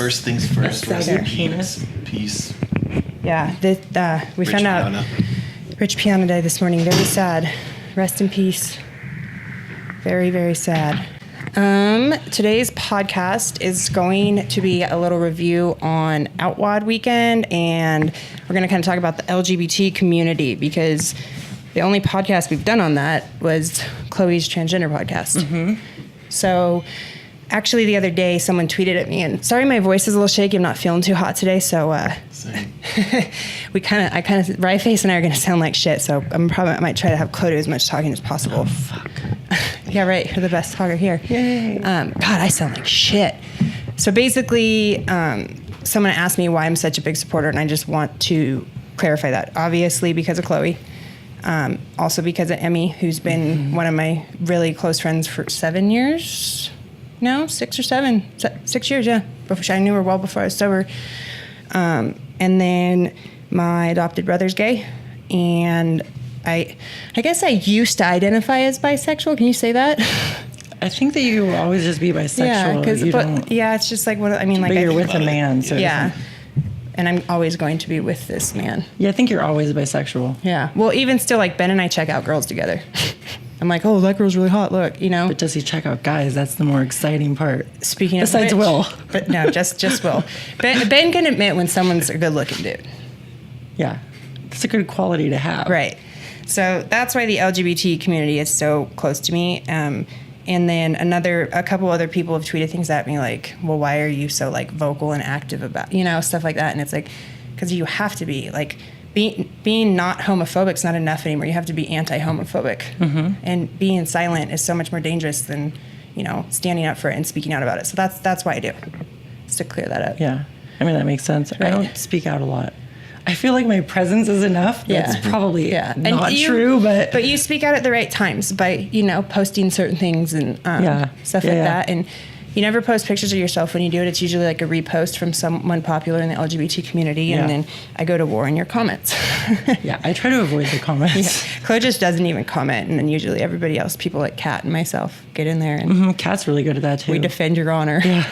First things first. Rest in peace. Yeah, we found out Rich Piana Day this morning. Very sad. Rest in peace. Very, very sad. Today's podcast is going to be a little review on OutWOD weekend, and we're going to kind of talk about the LGBT community because the only podcast we've done on that was Chloe's transgender podcast. Mm-hmm. So actually the other day someone tweeted at me, and sorry my voice is a little shaky, I'm not feeling too hot today, so Rye-Face and I are going to sound like shit, so I might try to have Chloe do as much talking as possible. Oh, fuck. Yeah, right. You're the best talker here. Yay. God, I sound like shit. So basically, someone asked me why I'm such a big supporter, and I just want to clarify that. Obviously, because of Chloe. Also because of Emmy, who's been one of my really close friends for 7 years. No, 6 or 7. 6 years, yeah. I knew her well before I was sober. And then my adopted brother's gay, and I guess I used to identify as bisexual. Can you say that? I think that you will always just be bisexual. Yeah, it's just like what I mean. Like, but you're with a man, so yeah. And I'm always going to be with this man. Yeah, I think you're always bisexual. Yeah. Well, even still, like Ben and I check out girls together. I'm like, oh, that girl's really hot. Look, you know. But does he check out guys? That's the more exciting part. Speaking of besides which, Will, but no, just Will. Ben can admit when someone's a good-looking dude. Yeah, it's a good quality to have. Right. So that's why the LGBT community is so close to me. And then a couple other people have tweeted things at me like, well, why are you so like vocal and active about, stuff like that? And it's like, because you have to be like, being not homophobic is not enough anymore. You have to be anti-homophobic. Mm-hmm. And being silent is so much more dangerous than, standing up for it and speaking out about it. So that's why I do, just to clear that up. Yeah. I mean, that makes sense. Right. I don't speak out a lot. I feel like my presence is enough. That's probably not true, but you speak out at the right times by, posting certain things and stuff like that. And you never post pictures of yourself when you do it. It's usually like a repost from someone popular in the LGBT community, and then I go to war in your comments. Yeah, I try to avoid the comments. Yeah. Chloe just doesn't even comment, and then usually everybody else, people like Kat and myself, get in there. And Kat's really good at that too. We defend your honor. Yeah.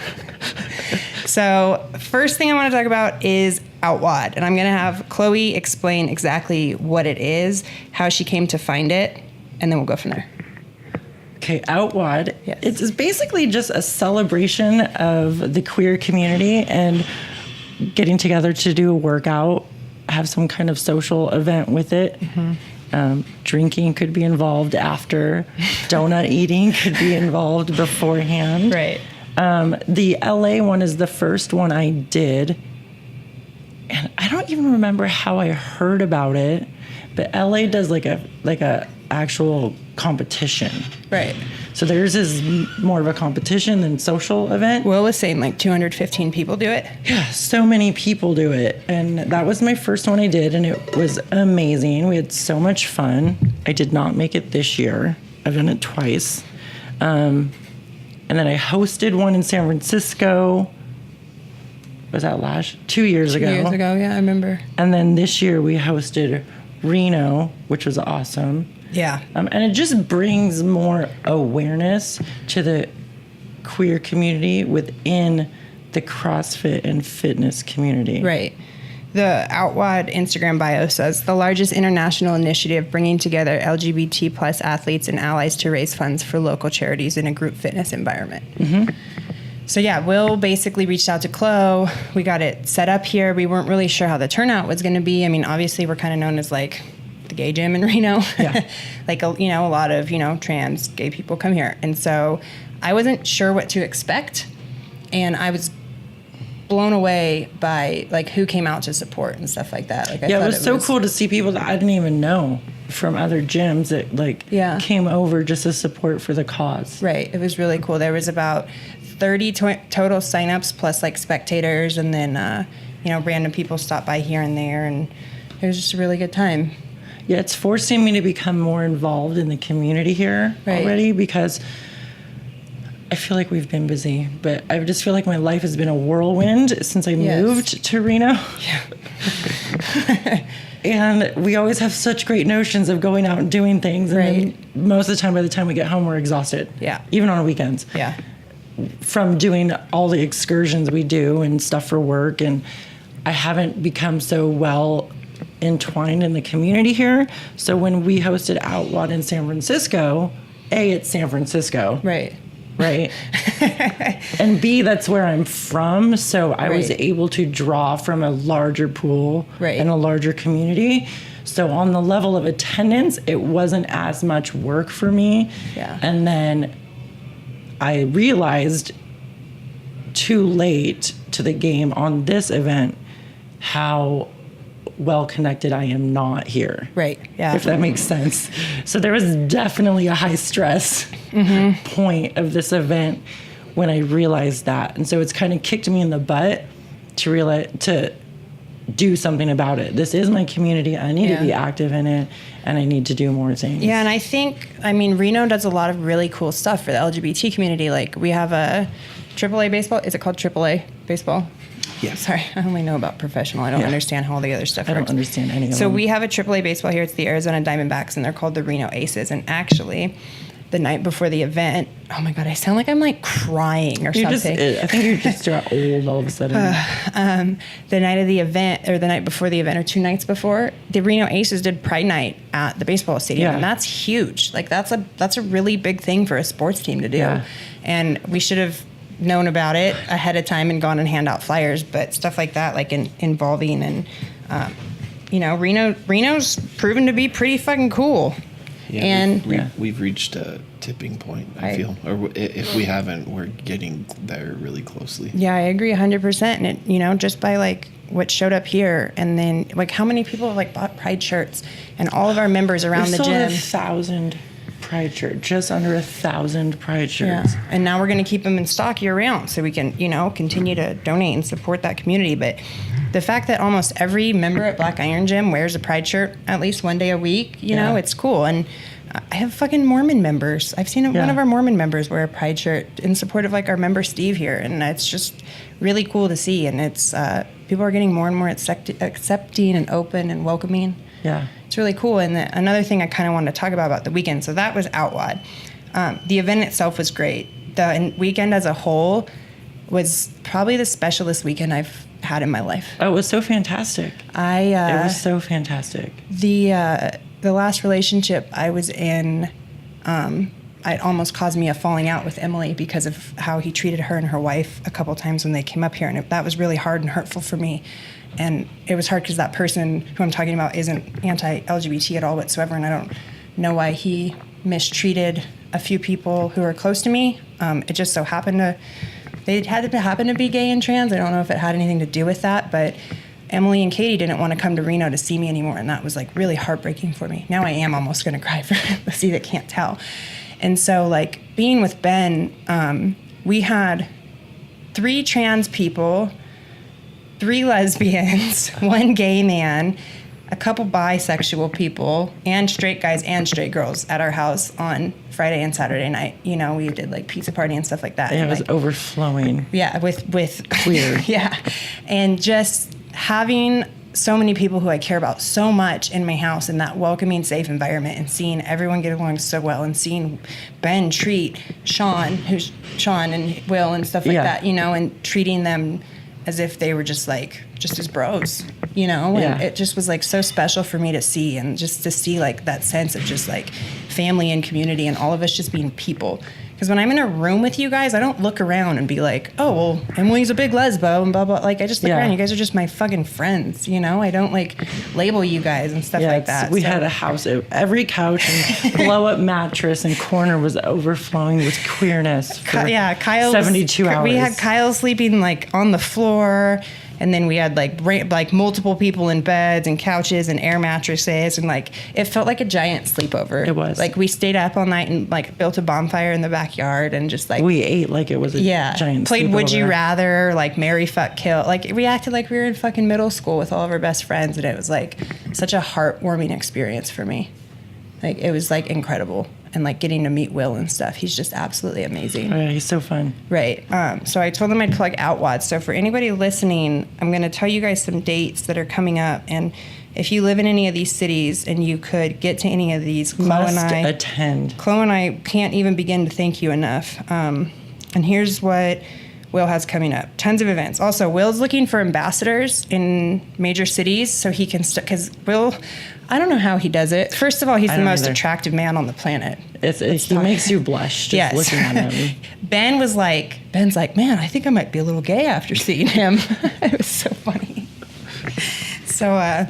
So first thing I want to talk about is OutWOD, and I'm going to have Chloe explain exactly what it is, how she came to find it, and then we'll go from there. Okay, OutWOD. Yes. It's basically just a celebration of the queer community and getting together to do a workout, have some kind of social event with it. Mm-hmm. Drinking could be involved after. Donut eating could be involved beforehand. Right. The LA one is the first one I did. And I don't even remember how I heard about it, but LA does like a actual competition. Right. So theirs is more of a competition than social event. Will was saying like 215 people do it. Yeah, so many people do it. And that was my first one I did, and it was amazing. We had so much fun. I did not make it this year. I've done it twice. And then I hosted one in San Francisco. Was that 2 years ago? 2 years ago, yeah, I remember. And then this year we hosted Reno, which was awesome. Yeah. And it just brings more awareness to the queer community within the CrossFit and fitness community. Right. The OutWOD Instagram bio says, the largest international initiative bringing together LGBT plus athletes and allies to raise funds for local charities in a group fitness environment. Mm-hmm. So yeah, Will basically reached out to Chlo. We got it set up here. We weren't really sure how the turnout was going to be. I mean, obviously we're kind of known as like the gay gym in Reno. Yeah. Like, a lot of, trans gay people come here. And so I wasn't sure what to expect. And I was blown away by like who came out to support and stuff like that. Like, it was so cool to see people that I didn't even know from other gyms that came over just to support for the cause. Right. It was really cool. There was about 30 total signups plus like spectators, and then random people stopped by here and there, and it was just a really good time. Yeah, it's forcing me to become more involved in the community here already, because I feel like we've been busy, but I just feel like my life has been a whirlwind since I moved to Reno. Yeah. And we always have such great notions of going out and doing things. And then most of the time, by the time we get home, we're exhausted. Yeah. Even on weekends. Yeah. from doing all the excursions we do and stuff for work, and I haven't become so well entwined in the community here. So when we hosted OutWOD in San Francisco, A, it's San Francisco. Right. Right. And B, that's where I'm from. So I was Right. able to draw from a larger pool Right. and a larger community. So on the level of attendance, it wasn't as much work for me. Yeah. And then I realized too late to the game on this event how well connected I am not here. Right. Yeah. If that makes sense. So there was definitely a high stress point of this event when I realized that. And so it's kind of kicked me in the butt to realize, to do something about it. This is my community. I need to be active in it, and I need to do more things. Yeah, and I think, I mean, Reno does a lot of really cool stuff for the LGBT community. Like, we have a AAA baseball. Is it called AAA baseball? Yeah. Sorry, I only know about professional. I don't understand how all the other stuff I works. don't understand any of So them. we have a AAA baseball here. It's the Arizona Diamondbacks, and they're called the Reno Aces. And actually, the night before the event, oh my God, I sound like I'm like crying or You're just, something. I think you're just old all of a sudden. The night of the event, or the night before the event, or 2 nights before, the Reno Aces did Pride Night at the baseball stadium, Yeah. and that's huge. Like, that's a really big thing for a sports team to do. Yeah. And we should have known about it ahead of time and gone and hand out flyers, but stuff like that, like involving and Reno's proven to be pretty fucking cool. Yeah, And we've reached a tipping point, I Right. feel. Or if we haven't, we're getting there really closely. yeah, I agree 100%. And it, just by like what showed up here, and then like how many people have like bought Pride shirts, and all of our members around We the sold gym. 1,000 Pride shirts, just under 1,000 Pride shirts. Yeah. And now we're going to keep them in stock year round so we can, continue to donate and support that community. But the fact that almost every member at Black Iron Gym wears a Pride shirt at least one day a week, it's cool. And I have fucking Mormon members. I've seen one of our Mormon members wear a Pride shirt in support of like our member Steve here. And it's just really cool to see. And it's, people are getting more and more accepting and open and welcoming. Yeah. It's really cool. And another thing I kind of wanted to talk about the weekend, so that was OutWOD. The event itself was great. The weekend as a whole was probably the specialest weekend I've had in my life. Oh, it was so fantastic. It was so fantastic. The last relationship I was in, it almost caused me a falling out with Emily because of how he treated her and her wife a couple times when they came up here. And that was really hard and hurtful for me. And it was hard because that person who I'm talking about isn't anti-LGBT at all whatsoever, and I don't know why he mistreated a few people who are close to me. It just so happened they had to happen to be gay and trans. I don't know if it had anything to do with that, but Emily and Katie didn't want to come to Reno to see me anymore, and that was like really heartbreaking for me. Now I am almost going to cry for the see that can't tell. And so like being with Ben, we had 3 trans people, 3 lesbians, 1 gay man, a couple bisexual people, and straight guys and straight girls at our house on Friday and Saturday night. We did like pizza party and stuff like that. And and it was like, overflowing. yeah, with Queer. yeah. And just having so many people who I care about so much in my house in that welcoming, safe environment, and seeing everyone get along so well, and seeing Ben treat Sean and Will and stuff like that, and treating them as if they were just as bros, and it just was like so special for me to see, and just to see like that sense of just like family and community and all of us just being people. Because when I'm in a room with you guys, I don't look around and be like, oh, well, Emily's a big lesbo and blah, blah. Like, I just look around. You guys are just my fucking friends, I don't, like, label you guys and stuff like that. We had a house, every couch and blow-up mattress and corner was overflowing with queerness for Kyle 72 hours. We had Kyle sleeping, like, on the floor. And then we had like multiple people in beds and couches and air mattresses, and like it felt like a giant sleepover. It was. Like we stayed up all night and like built a bonfire in the backyard and just like we ate like it was a giant played Would You sleepover. Rather, like Marry Fuck Kill. Like we acted like we were in fucking middle school with all of our best friends, and it was like such a heartwarming experience for me. Like it was like incredible. And like getting to meet Will and stuff. He's just absolutely amazing. Oh yeah, he's so fun. Right. So I told them I'd plug OutWOD. So for anybody listening, I'm going to tell you guys some dates that are coming up. And if you live in any of these cities and you could get to any of these, Must attend. Chlo and I can't even begin to thank you enough. And here's what Will has coming up. Tons of events. Also, Will's looking for ambassadors in major cities so he can, because Will, I don't know how he does it. First of all, he's the most attractive man on the planet. He makes you blush just looking at him. Ben's like, man, I think I might be a little gay after seeing him. It was so funny. So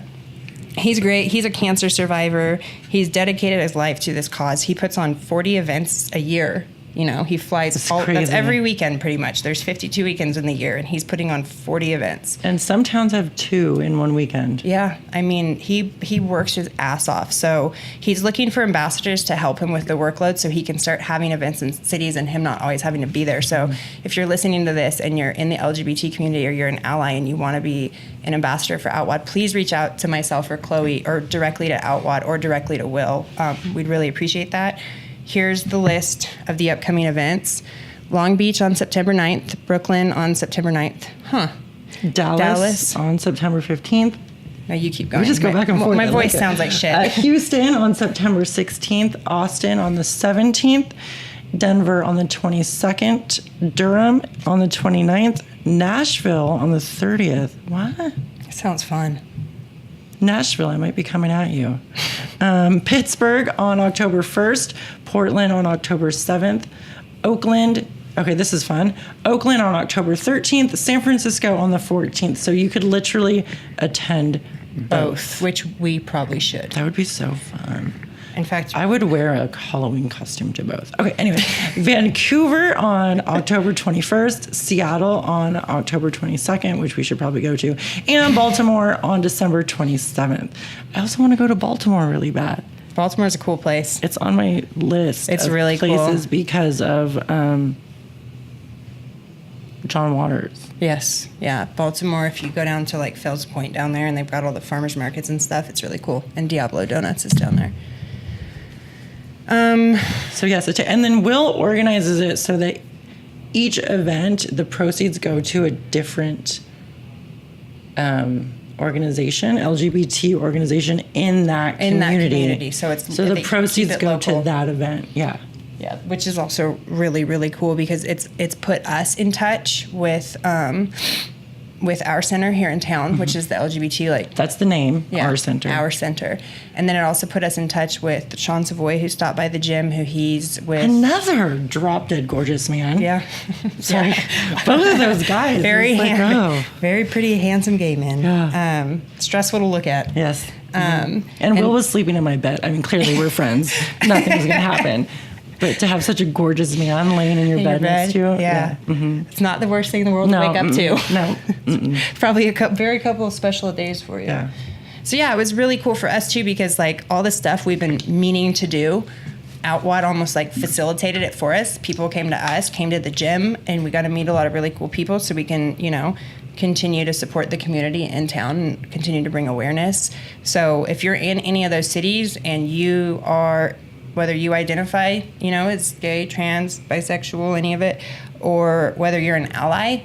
he's great. He's a cancer survivor. He's dedicated his life to this cause. He puts on 40 events a year. You know, he flies that's every weekend pretty much. There's 52 weekends in the year, and he's putting on 40 events. And some towns have 2 in one weekend. Yeah. I mean, he works his ass off. So he's looking for ambassadors to help him with the workload so he can start having events in cities and him not always having to be there. So if you're listening to this and you're in the LGBT community or you're an ally and you want to be an ambassador for OutWOD, please reach out to myself or Chloe or directly to OutWOD or directly to Will. We'd really appreciate that. Here's the list of the upcoming events. Long Beach on September 9th, Brooklyn on September 9th. Dallas on September 15th. No, you keep going. We just go back and forth. My voice sounds like shit. Houston on September 16th, Austin on the 17th, Denver on the 22nd, Durham on the 29th, Nashville on the 30th. What? Sounds fun. Nashville, I might be coming at you. Pittsburgh on October 1st, Portland on October 7th, Oakland, okay, this is fun, Oakland on October 13th, San Francisco on the 14th. So you could literally attend both. Which we probably should. That would be so fun. In fact, I would wear a Halloween costume to both. Okay, anyway, Vancouver on October 21st, Seattle on October 22nd, which we should probably go to, and Baltimore on December 27th. I also want to go to Baltimore really bad. Baltimore's a cool place. It's on my list. It's of really places cool. Because of John Waters. Yes, yeah. Baltimore, if you go down to like Fells Point down there and they've got all the farmers markets and stuff, it's really cool. And Diablo Donuts is down there. So yes, and then Will organizes it so that each event, the proceeds go to a different organization, LGBT organization in that community. So the proceeds go to that event. Yeah. Yeah, which is also really, really cool because it's put us in touch with our center here in town, which is the LGBT that's the name, our center. Our center. And then it also put us in touch with Sean Savoy, who stopped by the gym, who he's with. Another drop dead gorgeous man. Yeah. Sorry. Both of those guys. Very pretty, handsome gay men. Yeah. Stressful to look at. Yes. And Will was sleeping in my bed. I mean, clearly we're friends. Nothing was going to happen. But to have such a gorgeous man laying in your bed next to you. Yeah. Mm-hmm. It's not the worst thing in the world to wake up to. No. Probably a couple of special days for you. Yeah. So yeah, it was really cool for us too because like all the stuff we've been meaning to do, OutWOD almost like facilitated it for us. People came to us, came to the gym, and we got to meet a lot of really cool people so we can, continue to support the community in town and continue to bring awareness. So if you're in any of those cities and you are, whether you identify, as gay, trans, bisexual, any of it, or whether you're an ally,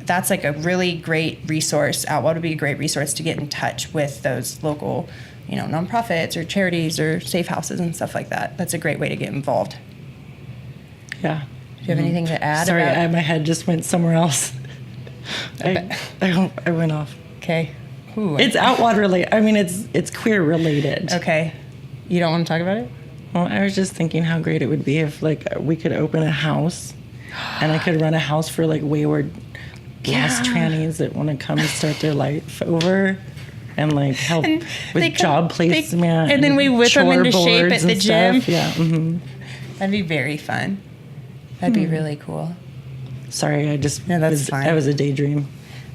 that's like a really great resource. OutWOD would be a great resource to get in touch with those local, nonprofits or charities or safe houses and stuff like that. That's a great way to get involved. Yeah. Do you have anything to add? Sorry, my head just went somewhere else. I went off. Okay. Ooh, it's OutWOD related. I mean, it's queer related. Okay. You don't want to talk about it? Well, I was just thinking how great it would be if, we could open a house, and I could run a house for, wayward lost trannies that want to come and start their life over, and, help with job placement. And then we whip them into shape at the gym. Stuff. Yeah. Mm-hmm. That'd be very fun. That'd be really cool. Sorry, that's fine. That was a daydream.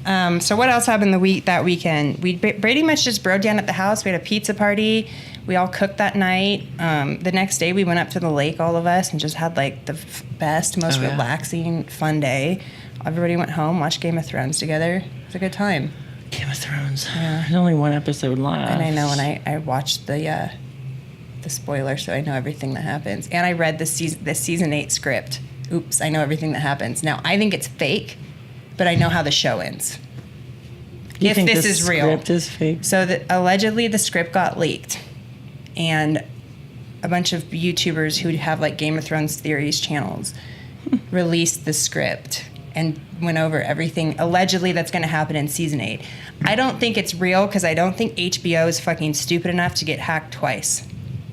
So what else happened that weekend? We pretty much just broke down at the house. We had a pizza party. We all cooked that night. The next day we went up to the lake, all of us, and just had the best, most relaxing, fun day. Everybody went home, watched Game of Thrones together. It was a good time. Game of Thrones. Yeah. There's only one episode left. And I know, and I watched the spoiler, so I know everything that happens. And I read the season 8 script. Oops, I know everything that happens. Now, I think it's fake, but I know how the show ends. You think this is real. The script is fake? So allegedly the script got leaked, and a bunch of YouTubers who have Game of Thrones theories channels released the script and went over everything allegedly that's going to happen in season 8. I don't think it's real because I don't think HBO is fucking stupid enough to get hacked twice.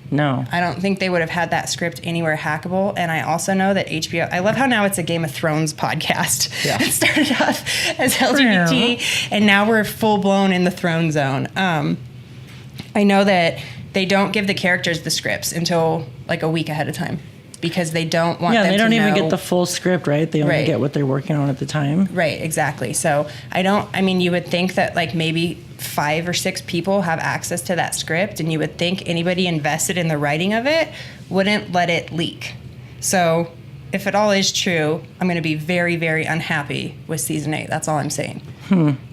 No. I don't think they would have had that script anywhere hackable. And I also know that HBO, I love how now it's a Game of Thrones podcast. Yeah. It started off as LGBT and now we're full blown in the throne zone. I know that they don't give the characters the scripts until like a week ahead of time because they don't want them to know. Yeah, they don't even get the full script, right? They only get what they're working on at the time. Right, exactly. So you would think that like maybe 5 or 6 people have access to that script, and you would think anybody invested in the writing of it wouldn't let it leak. So if it all is true, I'm going to be very, very unhappy with season 8. That's all I'm saying.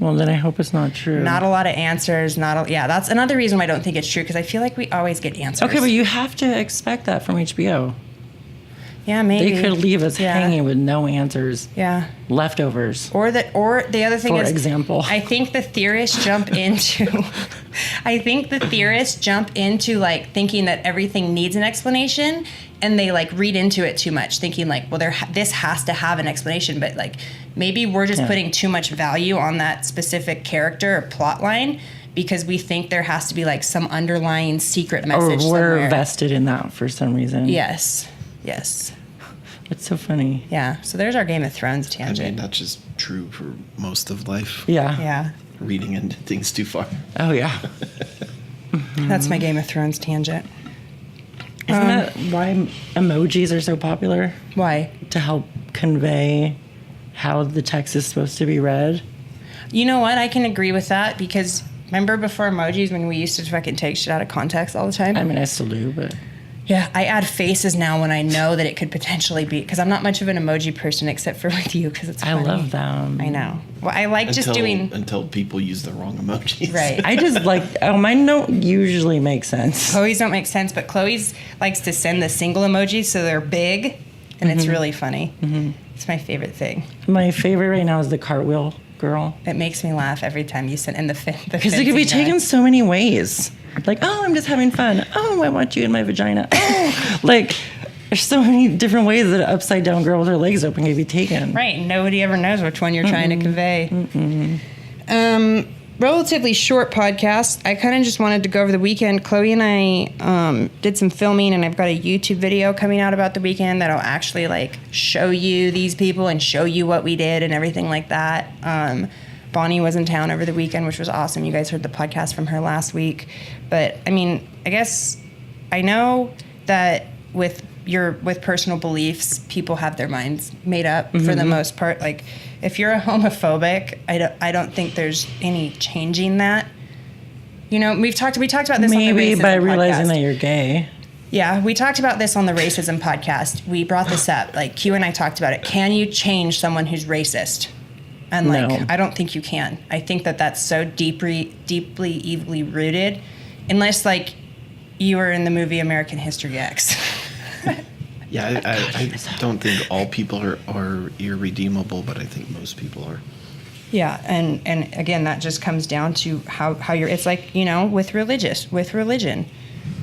Well, then I hope it's not true. Not a lot of answers. That's another reason why I don't think it's true, because I feel like we always get answers. Okay, but you have to expect that from HBO. Yeah, maybe. They could leave us hanging with no answers. Yeah. Leftovers. Or the other thing is, for example, I think the theorists jump into like thinking that everything needs an explanation, and they like read into it too much, thinking like, well, this has to have an explanation, but like maybe we're just putting too much value on that specific character or plot line because we think there has to be like some underlying secret message or we're somewhere. vested in that for some reason. Yes. It's so funny. Yeah. So there's our Game of Thrones I tangent. mean, that's just true for most of life. Yeah. Yeah. Reading into things too far. Oh, yeah. That's my Game of Thrones tangent. Isn't that why emojis are so popular? Why? To help convey how the text is supposed to be read. You know what? I can agree with that because remember before emojis when we used to fucking take shit out of context all the time? I mean, I still do, but... Yeah, I add faces now when I know that it could potentially be, because I'm not much of an emoji person except for with you because it's funny. I love them. I know. Well, I like just doing... Until people use the wrong emojis. Right. I just like... mine don't usually make sense. Chloe's don't make sense, but Chloe's likes to send the single emojis so they're big, and it's really funny. It's my favorite thing. My favorite right now is the cartwheel girl. It makes me laugh every time you send in the fin. Because it could be taken so many ways. Like, oh, I'm just having fun. Oh, I want you in my vagina. Oh, like, there's so many different ways that an upside down girl with her legs open can be taken. Right. Nobody ever knows which one you're trying to convey. Relatively short podcast. I kind of just wanted to go over the weekend. Chloe and I did some filming, and I've got a YouTube video coming out about the weekend that'll actually like show you these people and show you what we did and everything like that. Bonnie was in town over the weekend, which was awesome. You guys heard the podcast from her last week. But I mean, I guess I know that with personal beliefs, people have their minds made up for the most part. Like, if you're a homophobic, I don't think there's any changing that. You know, we talked about this on the racism maybe by realizing podcast. that you're gay. Yeah, we talked about this on the racism podcast. We brought this up. Like, Q and I talked about it. Can you change someone who's racist? And like, No. I don't think you can. I think that that's so deeply, evilly rooted, unless like you were in the movie American History X. Yeah, I don't think all people are irredeemable, but I think most people are. Yeah, and again, that just comes down to how you're. It's like, you know, with religion,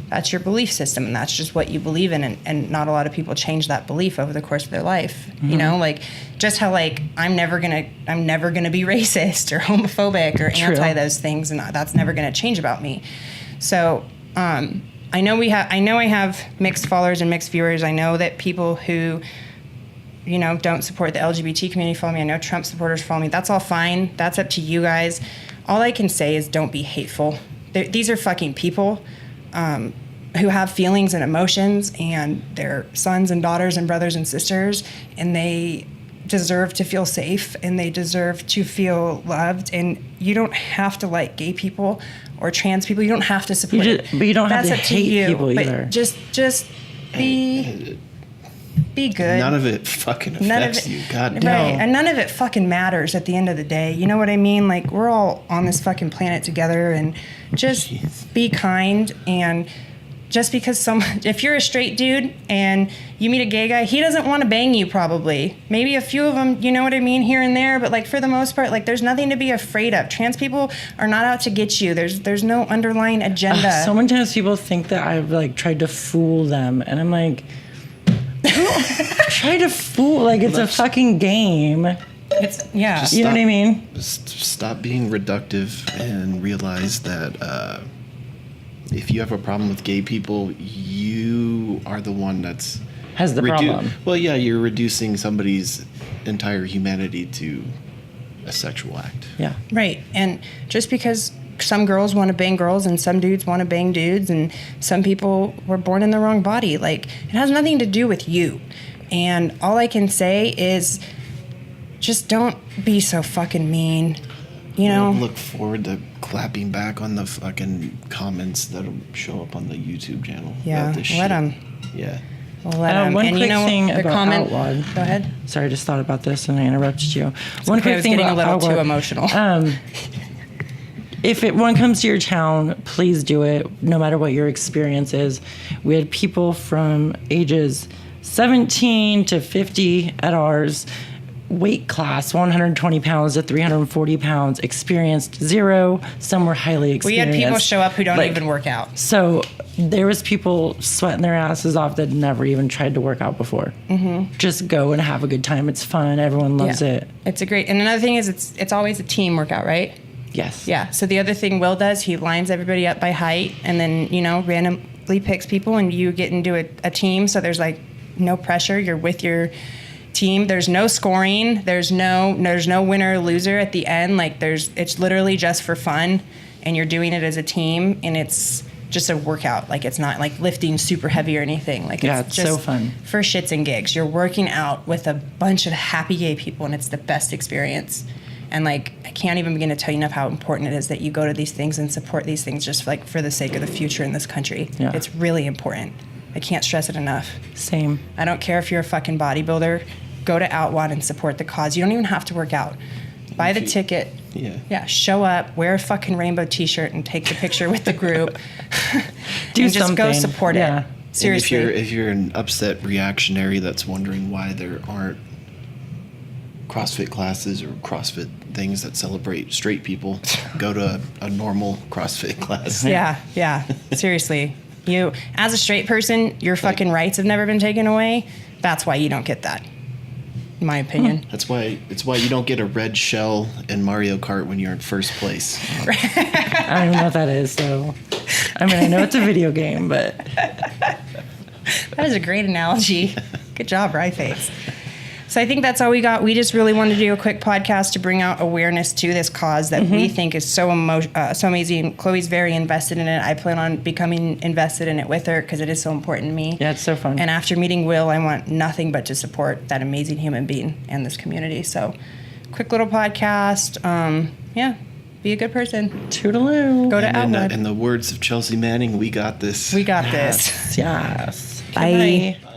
that's your belief system, and that's just what you believe in, and not a lot of people change that belief over the course of their life. You know, like just how like I'm never gonna be racist or homophobic or anti those things, and that's never gonna change about me. So I know I have mixed followers and mixed viewers. I know that people who, you know, don't support the LGBT community follow me. I know Trump supporters follow me. That's all fine. That's up to you guys. All I can say is don't be hateful. These are fucking people who have feelings and emotions, and they're sons and daughters and brothers and sisters, and they deserve to feel safe, and they deserve to feel loved. And you don't have to like gay people or trans people. You don't have to support it. But you don't have That's to up hate you. people But either. Just be good. None of it fucking affects you. God damn. Right, and none of it fucking matters at the end of the day. You know what I mean? Like, we're all on this fucking planet together, and just be kind. And just because if you're a straight dude and you meet a gay guy, he doesn't want to bang you probably. Maybe a few of them, you know what I mean, here and there, but like for the most part, like there's nothing to be afraid of. Trans people are not out to get you. There's no underlying agenda. So many times people think that I've like tried to fool them, and I'm like, who try to fool. Like, it's a fucking game. It's Just You know what I mean? Stop being reductive and realize that if you have a problem with gay people, you are the one that's Has the problem. Well, yeah, you're reducing somebody's entire humanity to a sexual act. Yeah. right. And just because some girls want to bang girls and some dudes want to bang dudes and some people were born in the wrong body, like, it has nothing to do with you. And all I can say is just don't be so fucking mean. You I know? look forward to clapping back on the fucking comments that'll show up on the YouTube channel. Yeah, about this let shit. 'em. Yeah. Let 'em. One and quick you know thing the about comment. OutWOD. Go ahead. Sorry, I just thought about this and I interrupted you. One Okay, I quick was thing getting a about little too OutWOD. emotional. If one comes to your town, please do it, no matter what your experience is. We had people from ages 17 to 50 at ours, weight class 120 pounds to 340 pounds, experienced 0. Some were highly We experienced. had people show up who don't Like, even work out. So there was people sweating their asses off that never even tried to work out before. Mm-hmm. Just go and have a good time. It's fun. Everyone loves it. It's a great. And another thing is it's always a team workout, right? Yes. Yeah. So the other thing Will does, he lines everybody up by height and then, randomly picks people and you get into a team. So there's like no pressure. You're with your team. There's no scoring. There's no winner or loser at the end. Like it's literally just for fun and you're doing it as a team and it's just a workout. Like it's not like lifting super heavy or anything. Like it's just so fun. for shits and gigs. You're working out with a bunch of happy gay people and it's the best experience. And like, I can't even begin to tell you enough how important it is that you go to these things and support these things just like for the sake of the future in this country. Yeah. It's really important. I can't stress it enough. Same. I don't care if you're a fucking bodybuilder. Go to OutWOD and support the cause. You don't even have to work out. Buy the ticket. Yeah. Yeah. Show up. Wear a fucking rainbow T-shirt and take the picture with the group. Do and just go something. support Yeah. it. Seriously. And if you're an upset reactionary that's wondering why there aren't CrossFit classes or CrossFit things that celebrate straight people, go to a normal CrossFit class. Yeah. Seriously. You, as a straight person, your fucking rights have never been taken away. That's why you don't get that, in my opinion. It's why you don't get a red shell in Mario Kart when you're in first place. I don't even know what that is, so. I mean, I know it's a video game, but. That is a great analogy. Good job, Ryeface. So I think that's all we got. We just really wanted to do a quick podcast to bring out awareness to this cause that we think is so amazing. Chloe's very invested in it. I plan on becoming invested in it with her because it is so important to me. Yeah, it's so fun. And after meeting Will, I want nothing but to support that amazing human being and this community. So quick little podcast. Be a good person. Toodaloo. Go to OutWOD. In the words of Chelsea Manning, we got this. We got this. Yes. Bye. Bye.